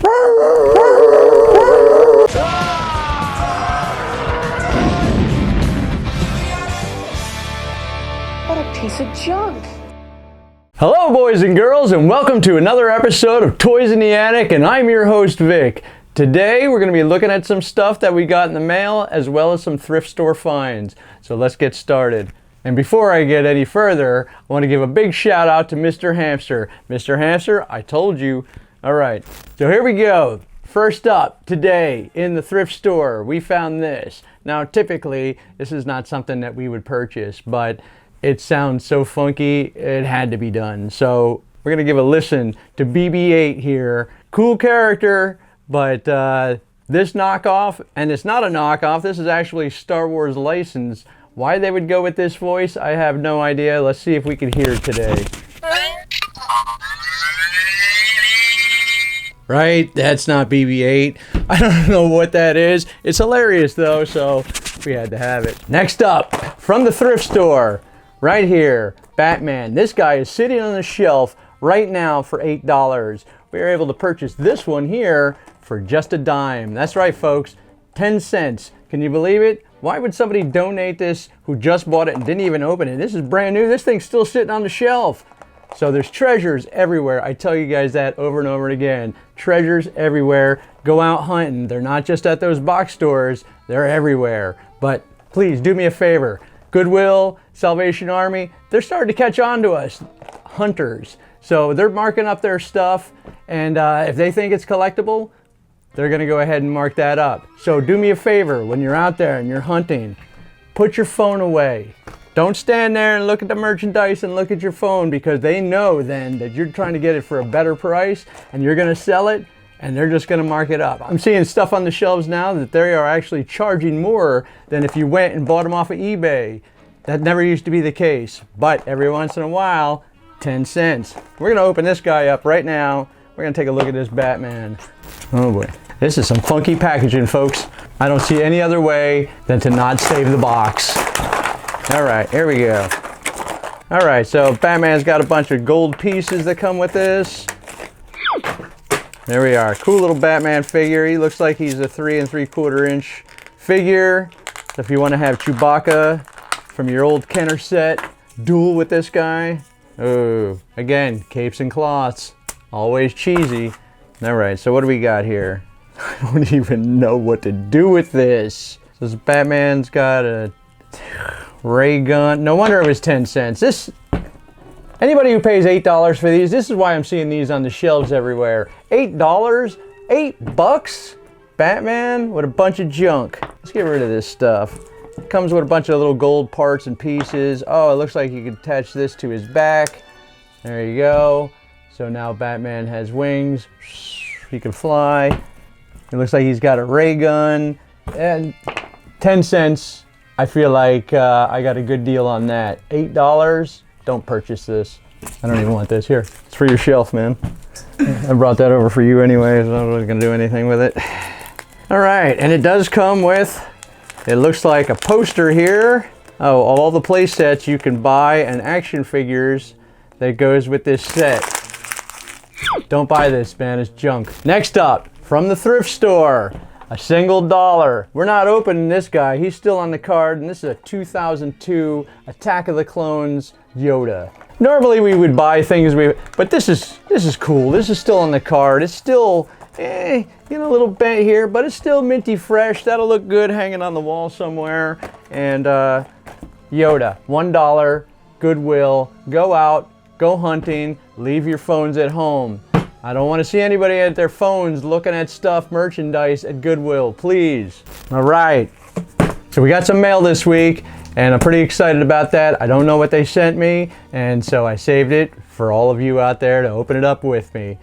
What a piece of junk. Hello boys and girls, and welcome to another episode of Toys in the Attic, and I'm your host Vic. Today we're going to be looking at some stuff that we got in the mail as well as some thrift store finds. So let's get started. And before I get any further, I want to give a big shout out to Mr. Hamster. Mr. Hamster, I told you. Alright, so here we go. First up, today in the thrift store, we found this. Now typically, this is not something that we would purchase, but it sounds so funky, it had to be done. So we're gonna give a listen to BB-8 here. Cool character, but this knockoff, and it's not a knockoff, this is actually Star Wars licensed. Why they would go with this voice, I have no idea. Let's see if we can hear it today. Right, that's not BB-8. I don't know what that is. It's hilarious though, so we had to have it. Next up, from the thrift store, right here, Batman. This guy is sitting on the shelf right now for $8. We were able to purchase this one here for just a dime. That's right, folks, 10 cents. Can you believe it? Why would somebody donate this who just bought it and didn't even open it? This is brand new. This thing's still sitting on the shelf. So there's treasures everywhere. I tell you guys that over and over again. Treasures everywhere. Go out hunting. They're not just at those box stores. They're everywhere. But please do me a favor. Goodwill, Salvation Army, they're starting to catch on to us, hunters. So they're marking up their stuff, and if they think it's collectible, they're gonna go ahead and mark that up. So do me a favor, when you're out there and you're hunting, put your phone away. Don't stand there and look at the merchandise and look at your phone, because they know then that you're trying to get it for a better price and you're gonna sell it, and they're just gonna mark it up. I'm seeing stuff on the shelves now that they are actually charging more than if you went and bought them off of eBay. That never used to be the case, but every once in a while, 10 cents. We're gonna open this guy up right now. We're gonna take a look at this Batman. Oh boy, this is some funky packaging, folks. I don't see any other way than to not save the box. All right, here we go. All right, so Batman's got a bunch of gold pieces that come with this. There we are, cool little Batman figure. He looks like he's a 3 3/4 inch figure. So if you want to have Chewbacca from your old Kenner set, duel with this guy. Oh, again, capes and cloths, always cheesy. All right, so what do we got here? I don't even know what to do with this. This Batman's got a ray gun. No wonder it was 10 cents. Anybody who pays $8 for these, this is why I'm seeing these on the shelves everywhere. $8? $8? Batman with a bunch of junk. Let's get rid of this stuff. It comes with a bunch of little gold parts and pieces. Oh, it looks like you can attach this to his back. There you go. So now Batman has wings. He can fly. It looks like he's got a ray gun. And 10 cents. I feel like I got a good deal on that. $8? Don't purchase this. I don't even want this. Here, it's for your shelf, man. I brought that over for you anyway, so I wasn't gonna do anything with it. All right, and it does come with, it looks like a poster here. Oh, all the play sets you can buy and action figures that goes with this set. Don't buy this, man, it's junk. Next up, from the thrift store, a single dollar. We're not opening this guy, he's still on the card, and this is a 2002 Attack of the Clones Yoda. Normally we would buy things, but this is cool. This is still on the card. It's still, you know, a little bent here, but it's still minty fresh. That'll look good hanging on the wall somewhere. And Yoda, $1, Goodwill. Go out, go hunting, leave your phones at home. I don't want to see anybody at their phones looking at stuff, merchandise at Goodwill, please. All right, so we got some mail this week, and I'm pretty excited about that. I don't know what they sent me, and so I saved it for all of you out there to open it up with me.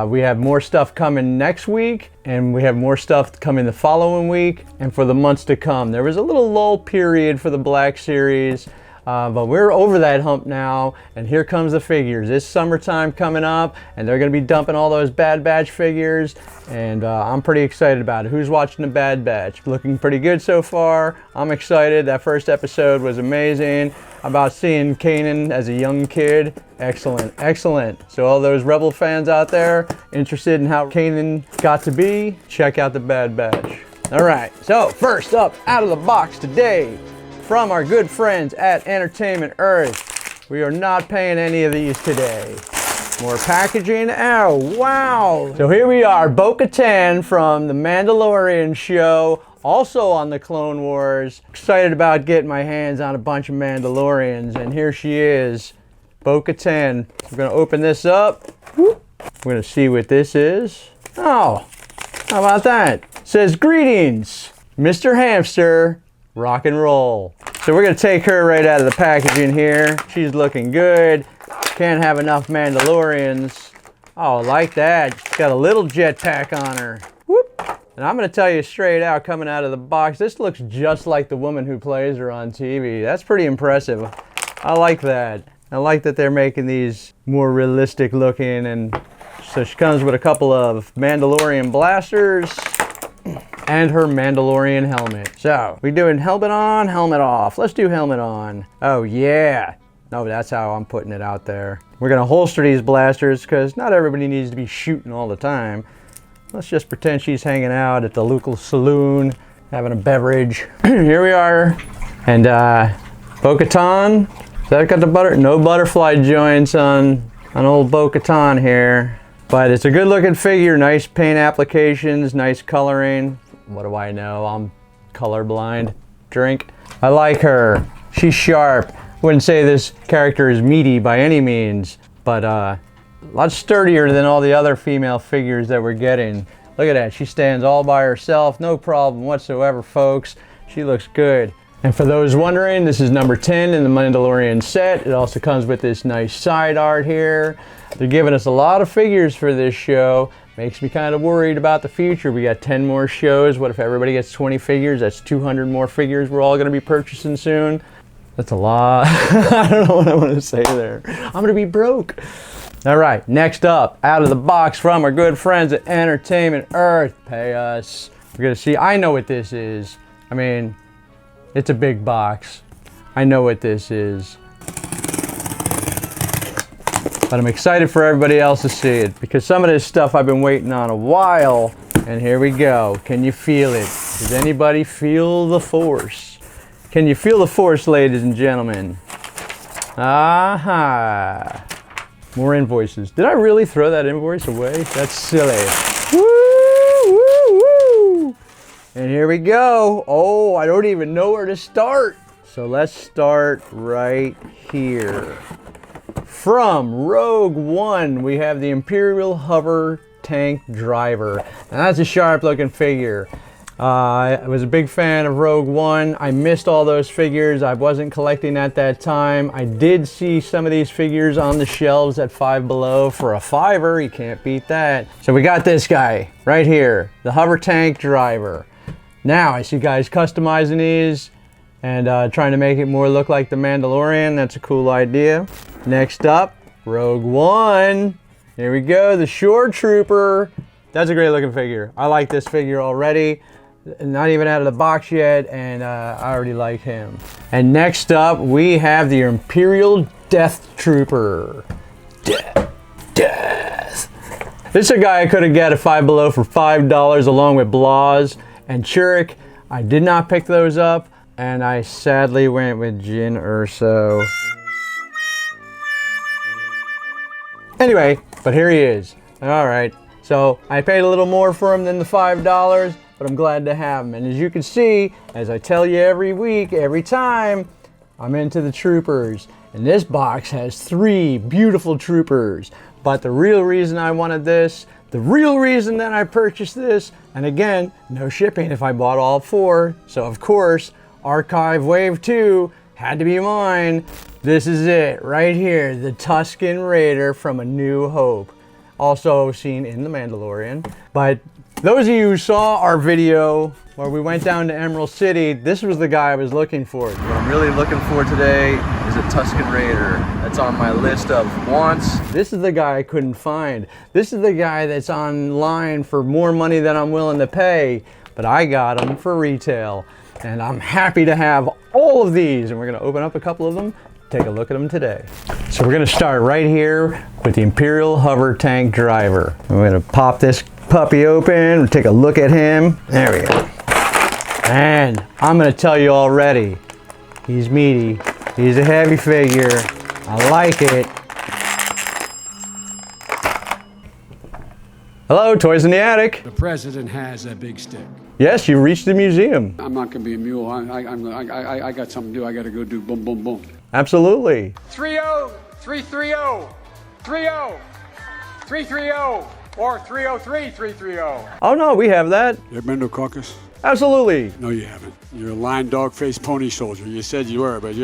We have more stuff coming next week, and we have more stuff coming the following week, and for the months to come. There was a little lull period for the Black Series, but we're over that hump now, and here comes the figures. It's summertime coming up, and they're going to be dumping all those Bad Batch figures, and I'm pretty excited about it. Who's watching the Bad Batch? Looking pretty good so far. I'm excited. That first episode was amazing. about seeing Kanan as a young kid. Excellent, excellent. So all those Rebel fans out there interested in how Kanan got to be, check out the Bad Batch. All right, so first up out of the box today, from our good friends at Entertainment Earth. We are not paying any of these today. More packaging. Oh, wow. So here we are, Bo-Katan from The Mandalorian show, also on the Clone Wars. Excited about getting my hands on a bunch of Mandalorians, and here she is, Bo-Katan. We're gonna open this up. We're gonna see what this is. Oh, how about that? It says, greetings, Mr. Hamster, rock and roll. So we're gonna take her right out of the packaging here. She's looking good. Can't have enough Mandalorians. Oh, like that. Got a little jetpack on her. Whoop. And I'm gonna tell you straight out, coming out of the box, this looks just like the woman who plays her on TV. That's pretty impressive. I like that. I like that they're making these more realistic looking, and so she comes with a couple of Mandalorian blasters and her Mandalorian helmet. So, we doing helmet on, helmet off. Let's do helmet on. Oh yeah. No, that's how I'm putting it out there. We're gonna holster these blasters because not everybody needs to be shooting all the time. Let's just pretend she's hanging out at the local saloon, having a beverage. Here we are. And Bo-Katan, has that got the butter? No butterfly joints on old Bo-Katan here. But it's a good looking figure, nice paint applications, nice coloring. What do I know? I'm colorblind. Drink. I like her. She's sharp. Wouldn't say this character is meaty by any means, but a lot sturdier than all the other female figures that we're getting. Look at that, she stands all by herself, no problem whatsoever, folks. She looks good. And for those wondering, this is number 10 in the Mandalorian set. It also comes with this nice side art here. They're giving us a lot of figures for this show. Makes me kind of worried about the future. We got 10 more shows. What if everybody gets 20 figures? That's 200 more figures we're all gonna be purchasing soon. That's a lot. I don't know what I want to say there. I'm gonna be broke. All right, next up, out of the box from our good friends at Entertainment Earth. Pay us. We're gonna see, I know what this is. I mean, it's a big box. I know what this is. But I'm excited for everybody else to see it because some of this stuff I've been waiting on a while. And here we go. Can you feel it? Does anybody feel the force? Can you feel the force, ladies and gentlemen? Aha! More invoices. Did I really throw that invoice away? That's silly. Woo, woo, woo! And here we go. Oh, I don't even know where to start. So let's start right here. From Rogue One, we have the Imperial Hover Tank Driver. And that's a sharp looking figure. I was a big fan of Rogue One. I missed all those figures. I wasn't collecting at that time. I did see some of these figures on the shelves at Five Below for a $5. You can't beat that. So we got this guy right here, the Hover Tank Driver. Now I see guys customizing these and trying to make it more look like the Mandalorian. That's a cool idea. Next up, Rogue One. Here we go, the Shore Trooper. That's a great looking figure. I like this figure already. Not even out of the box yet, and I already like him. And next up, we have the Imperial Death Trooper. Death. This is a guy I could have got at Five Below for $5 along with Blaz and Churek. I did not pick those up, and I sadly went with Jyn Erso. Anyway, but here he is. All right, so I paid a little more for him than the $5, but I'm glad to have him. And as you can see, as I tell you every week, every time, I'm into the troopers. And this box has 3 beautiful troopers. But the real reason I wanted this, the real reason that I purchased this, and again, no shipping if I bought all 4. So of course, Archive Wave 2 had to be mine. This is it, right here, the Tuscan Raider from A New Hope. Also seen in The Mandalorian. But those of you who saw our video where we went down to Emerald City, this was the guy I was looking for. What I'm really looking for today is a Tuscan Raider. That's on my list of wants. This is the guy I couldn't find. This is the guy that's online for more money than I'm willing to pay, but I got him for retail. And I'm happy to have all of these, and we're gonna open up a couple of them Take a look at them today. So we're gonna start right here with the Imperial hover tank driver. I'm gonna pop this puppy open, take a look at him. There we go. And I'm gonna tell you already, he's meaty. He's a heavy figure. I like it. Hello, Toys in the Attic. The president has a big stick. Yes, you reached the museum. I'm not going to be a mule. I got something to do. I got to go do boom, boom, boom. Absolutely. 3-0, 3-3-0, 3-0, 3-3-0, or 3-0-3, 3-3-0. Oh no, we have that. You ever been to a caucus? Absolutely. No, you haven't. You're a lying dog-faced pony soldier. You said you were, but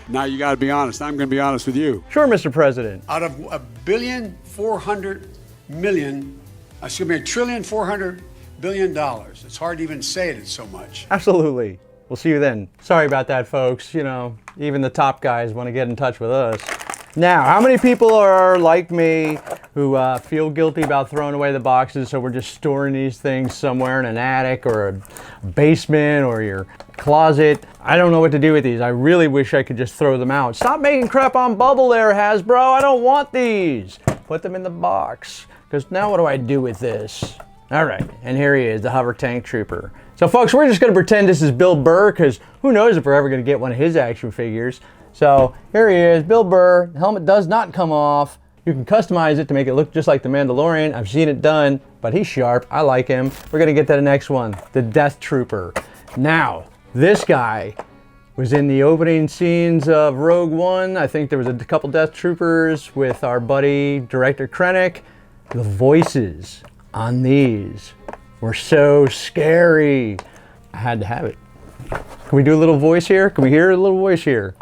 now you got to be honest. I'm going to be honest with you. Sure, Mr. President. Out of $1.400 billion. It's hard to even say it. It's so much. Absolutely. We'll see you then. Sorry about that, folks. You know, even the top guys want to get in touch with us. Now, how many people are like me who feel guilty about throwing away the boxes, so we're just storing these things somewhere in an attic or a basement or your closet? I don't know what to do with these. I really wish I could just throw them out. Stop making crap on bubble there, Hasbro. I don't want these. Put them in the box, because now what do I do with this? All right, and here he is, the hover tank trooper. So folks, we're just gonna pretend this is Bill Burr, because who knows if we're ever gonna get one of his action figures. So here he is, Bill Burr. The helmet does not come off. You can customize it to make it look just like the Mandalorian. I've seen it done, but he's sharp. I like him. We're gonna get to the next one, the Death Trooper. Now, this guy was in the opening scenes of Rogue One. I think there was a couple Death Troopers with our buddy, Director Krennic. The voices on these were so scary. I had to have it. Can we do a little voice here? Can we hear a little voice here?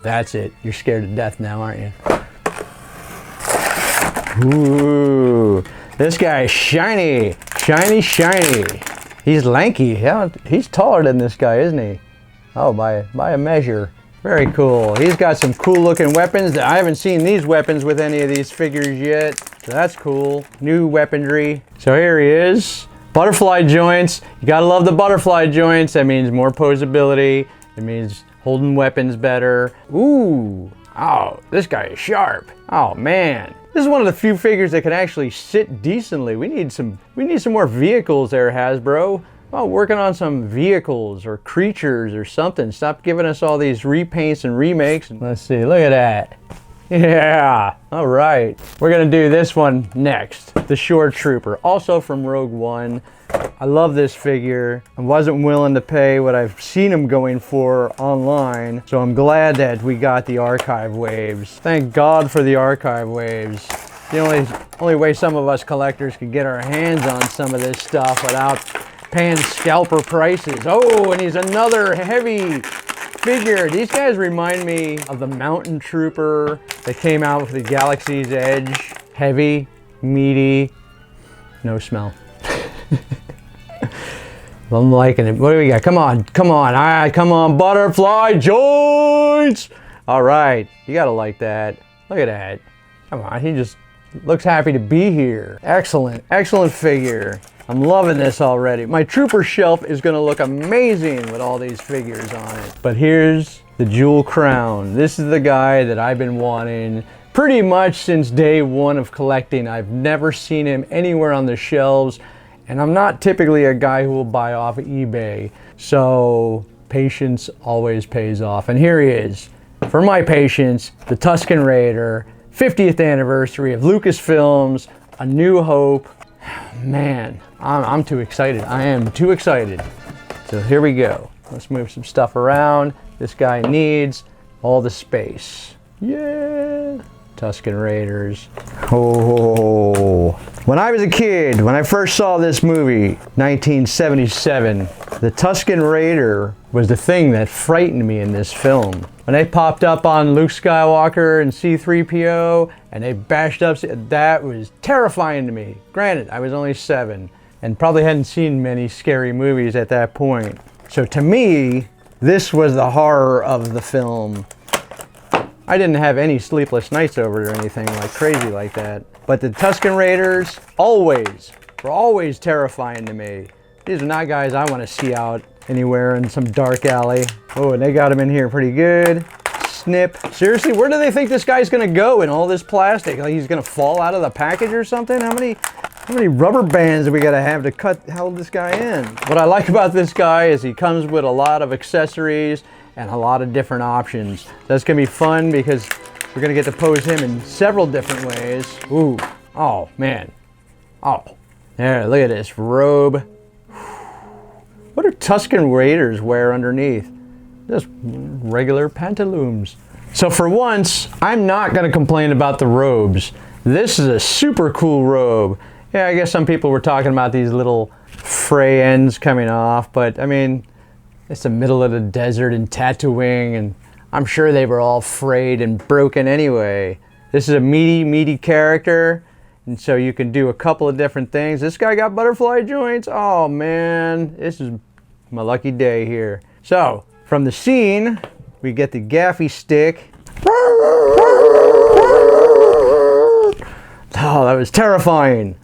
That's it. You're scared to death now, aren't you? Ooh, this guy is shiny, shiny, shiny. He's lanky. Yeah, he's taller than this guy, isn't he? Oh, by a measure. Very cool. He's got some cool looking weapons. I haven't seen these weapons with any of these figures yet. So that's cool. New weaponry. So here he is. Butterfly joints. You gotta love the butterfly joints. That means more posability. It means holding weapons better. Ooh. Oh, this guy is sharp. Oh man. This is one of the few figures that can actually sit decently. We need some more vehicles there, Hasbro. Oh, working on some vehicles or creatures or something. Stop giving us all these repaints and remakes. Let's see, look at that. Yeah, all right. We're gonna do this one next. The Shore Trooper, also from Rogue One. I love this figure. I wasn't willing to pay what I've seen him going for online, so I'm glad that we got the archive waves. Thank God for the archive waves. The only way some of us collectors could get our hands on some of this stuff without paying scalper prices. Oh, and he's another heavy figure. These guys remind me of the Mountain Trooper that came out with the Galaxy's Edge. Heavy, meaty, no smell. I'm liking it. What do we got? Come on, come on. All right, come on, butterfly joints. All right, you gotta like that. Look at that. Come on, he just looks happy to be here. Excellent, excellent figure. I'm loving this already. My trooper shelf is gonna look amazing with all these figures on it. But here's the Jewel Crown. This is the guy that I've been wanting pretty much since day one of collecting. I've never seen him anywhere on the shelves, and I'm not typically a guy who will buy off eBay. So patience always pays off. And here he is, for my patience, the Tuscan Raider, 50th anniversary of Lucasfilms, A New Hope. Man, I'm too excited. I am too excited. So here we go. Let's move some stuff around. This guy needs all the space. Yeah. Tuscan Raiders. Oh. When I was a kid, when I first saw this movie, 1977, the Tuscan Raider was the thing that frightened me in this film. When they popped up on Luke Skywalker and C-3PO, and they bashed up, that was terrifying to me. Granted, I was only 7, and probably hadn't seen many scary movies at that point. So to me, this was the horror of the film. I didn't have any sleepless nights over it or anything like crazy like that. But the Tuscan Raiders were always terrifying to me. These are not guys I want to see out anywhere in some dark alley. Oh, and they got him in here pretty good. Snip. Seriously, where do they think this guy's gonna go in all this plastic? Like he's gonna fall out of the package or something? How many rubber bands do we gotta have to hold this guy in? What I like about this guy is he comes with a lot of accessories and a lot of different options. That's gonna be fun because we're gonna get to pose him in several different ways. Ooh, oh man. Oh, there, look at this robe. What do Tuscan Raiders wear underneath? Just regular pantaloons. So for once, I'm not gonna complain about the robes. This is a super cool robe. Yeah, I guess some people were talking about these little fray ends coming off, but I mean, it's the middle of the desert in Tatooine, and I'm sure they were all frayed and broken anyway. This is a meaty character, and so you can do a couple of different things. This guy got butterfly joints. Oh man, this is my lucky day here. So, from the scene, we get the gaffy stick. Oh, that was terrifying.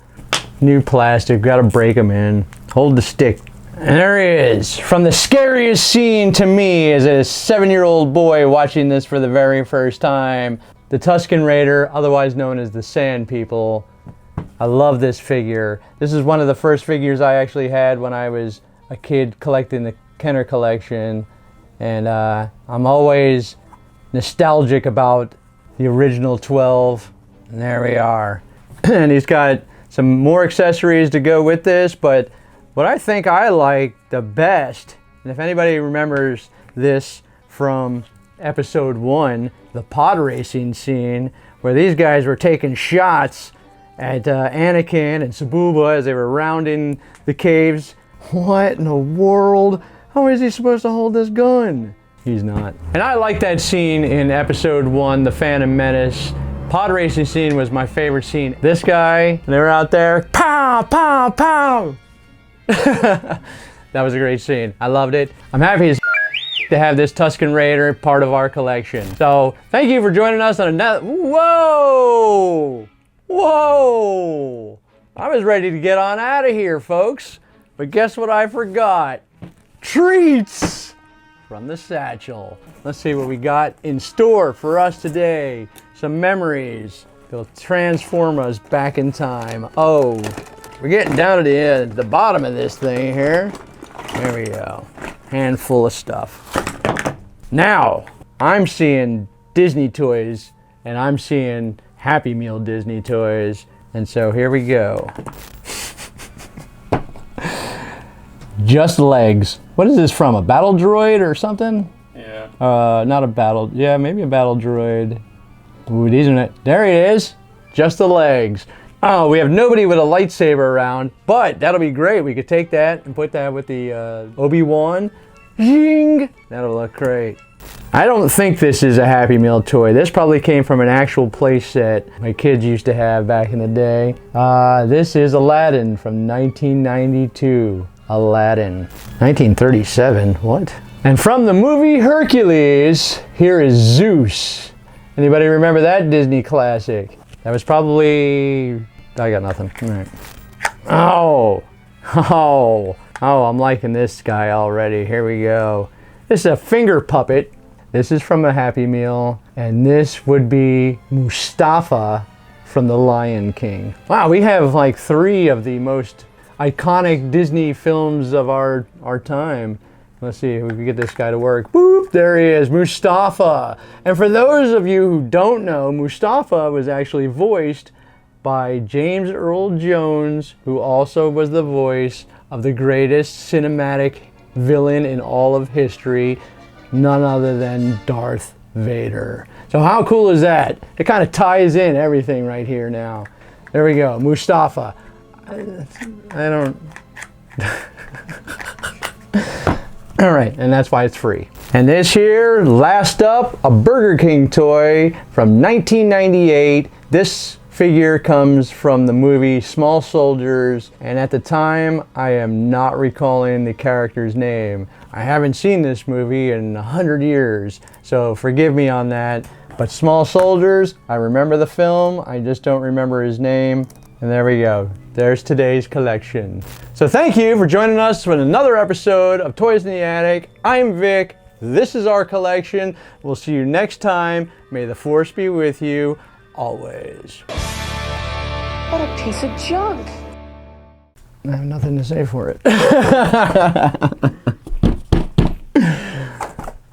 New plastic, gotta break them in. Hold the stick. And there he is. From the scariest scene to me as a 7-year-old boy watching this for the very first time. The Tuscan Raider, otherwise known as the Sand People. I love this figure. This is one of the first figures I actually had when I was a kid collecting the Kenner collection. And I'm always nostalgic about the original 12. And there we are. And he's got some more accessories to go with this, but what I think I like the best, and if anybody remembers this from episode 1, the pod racing scene, where these guys were taking shots at Anakin and Sabuba as they were rounding the caves. What in the world? How is he supposed to hold this gun? He's not. And I like that scene in episode 1, The Phantom Menace. Pod racing scene was my favorite scene. This guy, they were out there, pow, pow, pow. That was a great scene. I loved it. I'm happy as to have this Tuscan Raider part of our collection. So thank you for joining us on another, whoa, whoa. I was ready to get on out of here, folks. But guess what I forgot? Treats from the satchel. Let's see what we got in store for us today. Some memories. It'll transform us back in time. Oh, we're getting down to the bottom of this thing here. There we go. Handful of stuff. Now, I'm seeing Disney toys, and I'm seeing Happy Meal Disney toys. And so here we go. Just legs. What is this from? A battle droid or something? Yeah. Not a battle. Yeah, maybe a battle droid. Ooh, these are not. There he is. Just the legs. Oh, we have nobody with a lightsaber around, but that'll be great. We could take that and put that with the Obi-Wan. Zing! That'll look great. I don't think this is a Happy Meal toy. This probably came from an actual play set my kids used to have back in the day. This is Aladdin from 1992. Aladdin. 1937, what? And from the movie Hercules, here is Zeus. Anybody remember that Disney classic? That was probably, I got nothing. All right. Oh, I'm liking this guy already. Here we go. This is a finger puppet. This is from a Happy Meal, and this would be Mustafa from The Lion King. Wow, we have like 3 of the most iconic Disney films of our time. Let's see if we can get this guy to work. Boop, there he is, Mustafa. And for those of you who don't know, Mustafa was actually voiced by James Earl Jones, who also was the voice of the greatest cinematic villain in all of history, none other than Darth Vader. So how cool is that? It kind of ties in everything right here now. There we go, Mustafa. I don't... All right, and that's why it's free. And this here, last up, a Burger King toy from 1998. This figure comes from the movie Small Soldiers, and at the time, I am not recalling the character's name. I haven't seen this movie in 100 years, so forgive me on that. But Small Soldiers, I remember the film, I just don't remember his name. And there we go, there's today's collection. So thank you for joining us for another episode of Toys in the Attic. I'm Vic. This is our collection. We'll see you next time. May the Force be with you always. What a piece of junk. I have nothing to say for it.